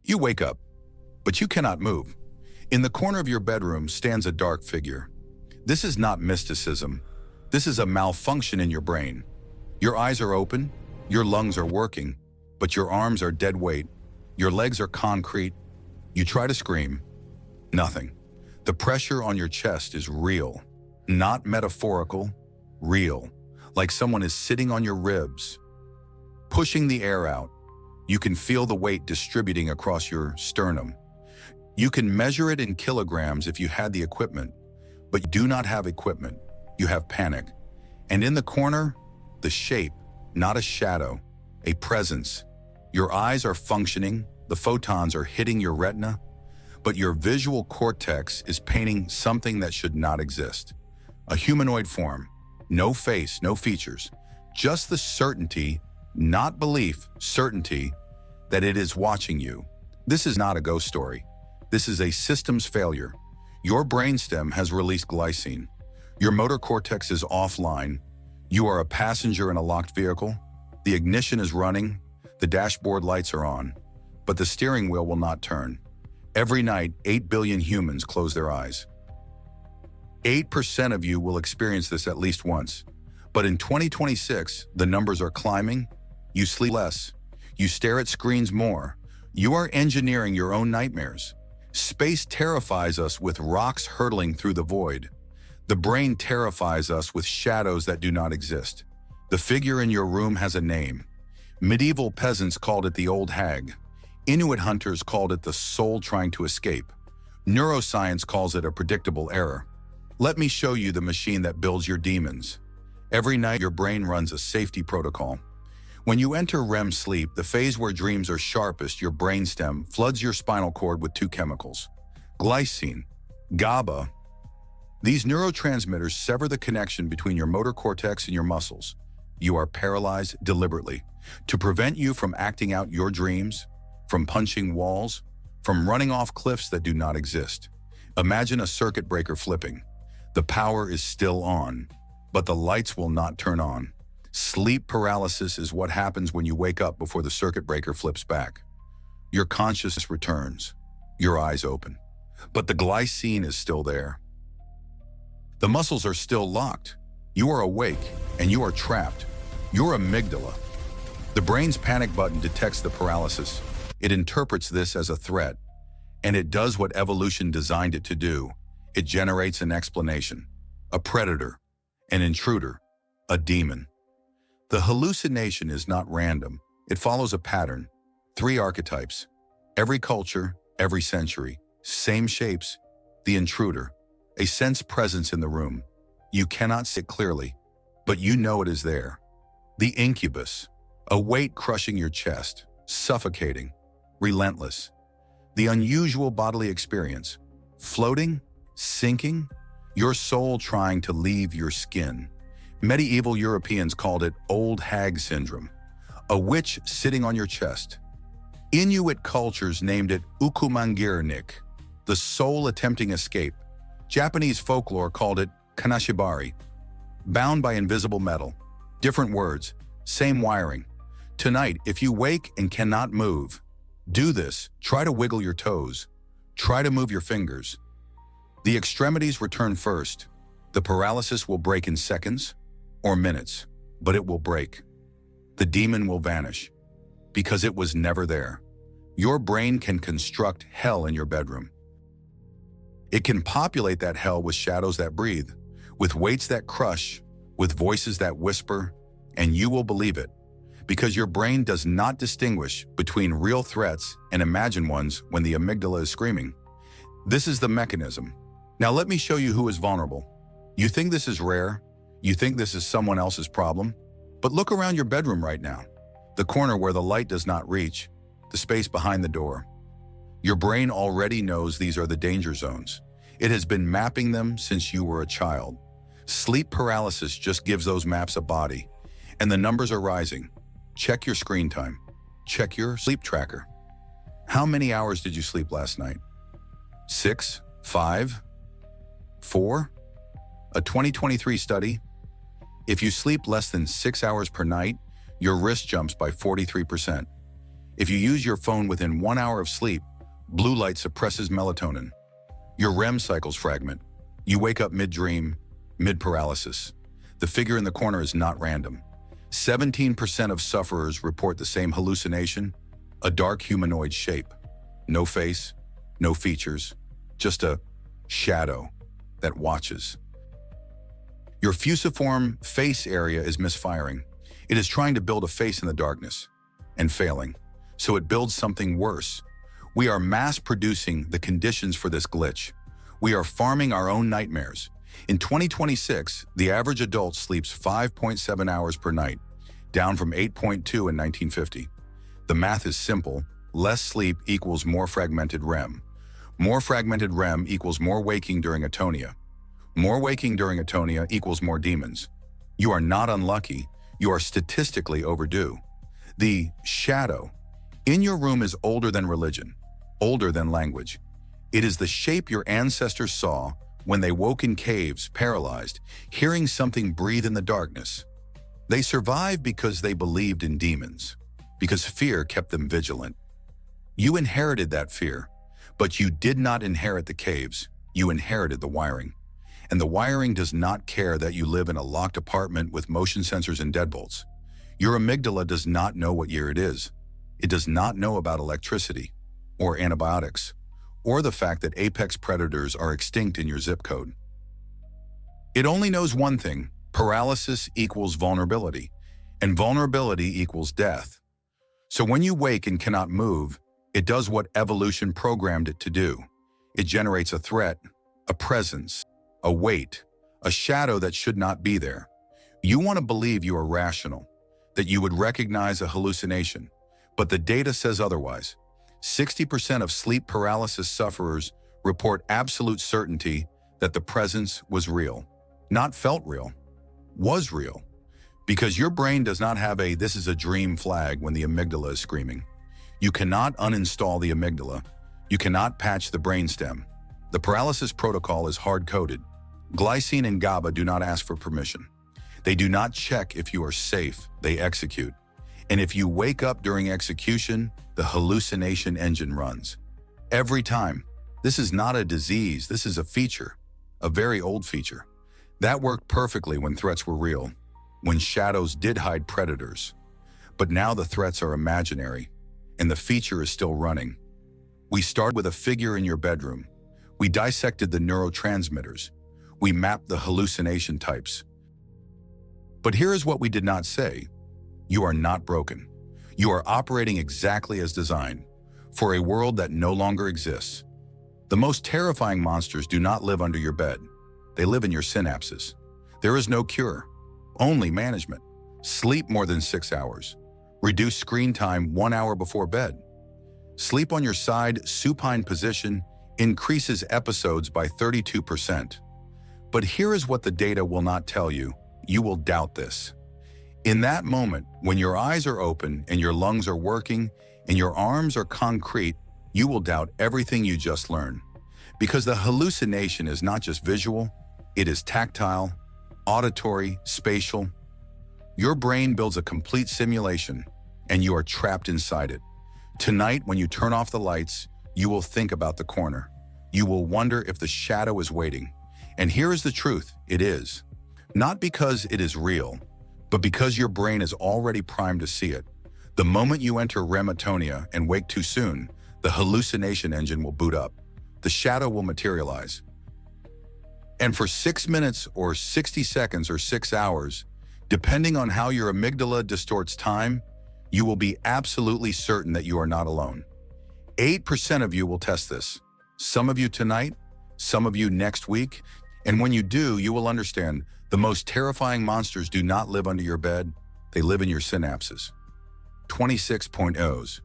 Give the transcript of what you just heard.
You wake up, but you cannot move. In the corner of your bedroom stands a dark figure. This is not mysticism. This is a malfunction in your brain. Your eyes are open, your lungs are working, but your arms are dead weight. Your legs are concrete. You try to scream. Nothing. The pressure on your chest is real. Not metaphorical, real. Like someone is sitting on your ribs, pushing the air out. You can feel the weight distributing across your sternum. You can measure it in kilograms if you had the equipment, but you do not have equipment. You have panic. And in the corner, the shape, not a shadow, a presence. Your eyes are functioning, the photons are hitting your retina, but your visual cortex is painting something that should not exist. A humanoid form, no face, no features, just the certainty, not belief, certainty that it is watching you. This is not a ghost story. This is a systems failure. Your brainstem has released glycine. Your motor cortex is offline. You are a passenger in a locked vehicle. The ignition is running. The dashboard lights are on, but the steering wheel will not turn. Every night, 8 billion humans close their eyes. 8% of you will experience this at least once. But in 2026, the numbers are climbing. You sleep less. You stare at screens more. You are engineering your own nightmares. Space terrifies us with rocks hurtling through the void. The brain terrifies us with shadows that do not exist. The figure in your room has a name. Medieval peasants called it the old hag. Inuit hunters called it the soul trying to escape. Neuroscience calls it a predictable error. Let me show you the machine that builds your demons. Every night, your brain runs a safety protocol. When you enter REM sleep, the phase where dreams are sharpest, your brainstem floods your spinal cord with two chemicals, glycine, GABA. These neurotransmitters sever the connection between your motor cortex and your muscles. You are paralyzed deliberately to prevent you from acting out your dreams, from punching walls, from running off cliffs that do not exist. Imagine a circuit breaker flipping. The power is still on, but the lights will not turn on. Sleep paralysis is what happens when you wake up before the circuit breaker flips back. Your consciousness returns, your eyes open, but the glycine is still there. The muscles are still locked. You are awake and you are trapped. Your amygdala. The brain's panic button detects the paralysis. It interprets this as a threat, and it does what evolution designed it to do. It generates an explanation, a predator, an intruder, a demon. The hallucination is not random. It follows a pattern, 3 archetypes. Every culture, every century, same shapes. The intruder, a sense presence in the room. You cannot see it clearly, but you know it is there. The incubus, a weight crushing your chest, suffocating, relentless. The unusual bodily experience, floating, sinking, your soul trying to leave your skin. Medieval Europeans called it old hag syndrome, a witch sitting on your chest. Inuit cultures named it ukumangirnik, the soul attempting escape. Japanese folklore called it kanashibari, bound by invisible metal. Different words, same wiring. Tonight, if you wake and cannot move, do this. Try to wiggle your toes. Try to move your fingers. The extremities return first. The paralysis will break in seconds or minutes, but it will break. The demon will vanish because it was never there. Your brain can construct hell in your bedroom. It can populate that hell with shadows that breathe, with weights that crush, with voices that whisper, and you will believe it because your brain does not distinguish between real threats and imagined ones when the amygdala is screaming. This is the mechanism. Now let me show you who is vulnerable. You think this is rare? You think this is someone else's problem? But look around your bedroom right now. The corner where the light does not reach, the space behind the door. Your brain already knows these are the danger zones. It has been mapping them since you were a child. Sleep paralysis just gives those maps a body, and the numbers are rising. Check your screen time. Check your sleep tracker. How many hours did you sleep last night? 6? 5? 4? A 2023 study. If you sleep less than 6 hours per night, your risk jumps by 43%. If you use your phone within 1 hour of sleep, blue light suppresses melatonin. Your REM cycles fragment. You wake up mid-dream, mid-paralysis. The figure in the corner is not random. 17% of sufferers report the same hallucination, a dark humanoid shape. No face, no features, just a shadow that watches. Your fusiform face area is misfiring. It is trying to build a face in the darkness and failing, so it builds something worse. We are mass-producing the conditions for this glitch. We are farming our own nightmares. In 2026, the average adult sleeps 5.7 hours per night, down from 8.2 in 1950. The math is simple. Less sleep equals more fragmented REM. More fragmented REM equals more waking during atonia. More waking during atonia equals more demons. You are not unlucky. You are statistically overdue. The shadow in your room is older than religion, older than language. It is the shape your ancestors saw when they woke in caves, paralyzed, hearing something breathe in the darkness. They survived because they believed in demons, because fear kept them vigilant. You inherited that fear, but you did not inherit the caves. You inherited the wiring. And the wiring does not care that you live in a locked apartment with motion sensors and deadbolts. Your amygdala does not know what year it is. It does not know about electricity, or antibiotics, or the fact that apex predators are extinct in your zip code. It only knows one thing: paralysis equals vulnerability, and vulnerability equals death. So when you wake and cannot move, it does what evolution programmed it to do. It generates a threat, a presence, a weight, a shadow that should not be there. You want to believe you are rational, that you would recognize a hallucination, but the data says otherwise. 60% of sleep paralysis sufferers report absolute certainty that the presence was real. Not felt real, was real. Because your brain does not have a "this is a dream" flag when the amygdala is screaming. You cannot uninstall the amygdala. You cannot patch the brainstem. The paralysis protocol is hard-coded. Glycine and GABA do not ask for permission. They do not check if you are safe, they execute. And if you wake up during execution, the hallucination engine runs. Every time. This is not a disease, this is a feature, a very old feature. That worked perfectly when threats were real, when shadows did hide predators. But now the threats are imaginary, and the feature is still running. We started with a figure in your bedroom. We dissected the neurotransmitters. We mapped the hallucination types. But here is what we did not say. You are not broken. You are operating exactly as designed, for a world that no longer exists. The most terrifying monsters do not live under your bed. They live in your synapses. There is no cure, only management. Sleep more than 6 hours. Reduce screen time 1 hour before bed. Sleep on your side, supine position, increases episodes by 32%. But here is what the data will not tell you. You will doubt this. In that moment, when your eyes are open and your lungs are working and your arms are concrete, you will doubt everything you just learned. Because the hallucination is not just visual, it is tactile, auditory, spatial. Your brain builds a complete simulation, and you are trapped inside it. Tonight, when you turn off the lights, you will think about the corner. You will wonder if the shadow is waiting. And here is the truth, it is. Not because it is real, but because your brain is already primed to see it. The moment you enter REM atonia and wake too soon, the hallucination engine will boot up. The shadow will materialize. And for 6 minutes or 60 seconds or 6 hours, depending on how your amygdala distorts time, you will be absolutely certain that you are not alone. 8% of you will test this. Some of you tonight, some of you next week, and when you do, you will understand the most terrifying monsters do not live under your bed, they live in your synapses. 26.0s.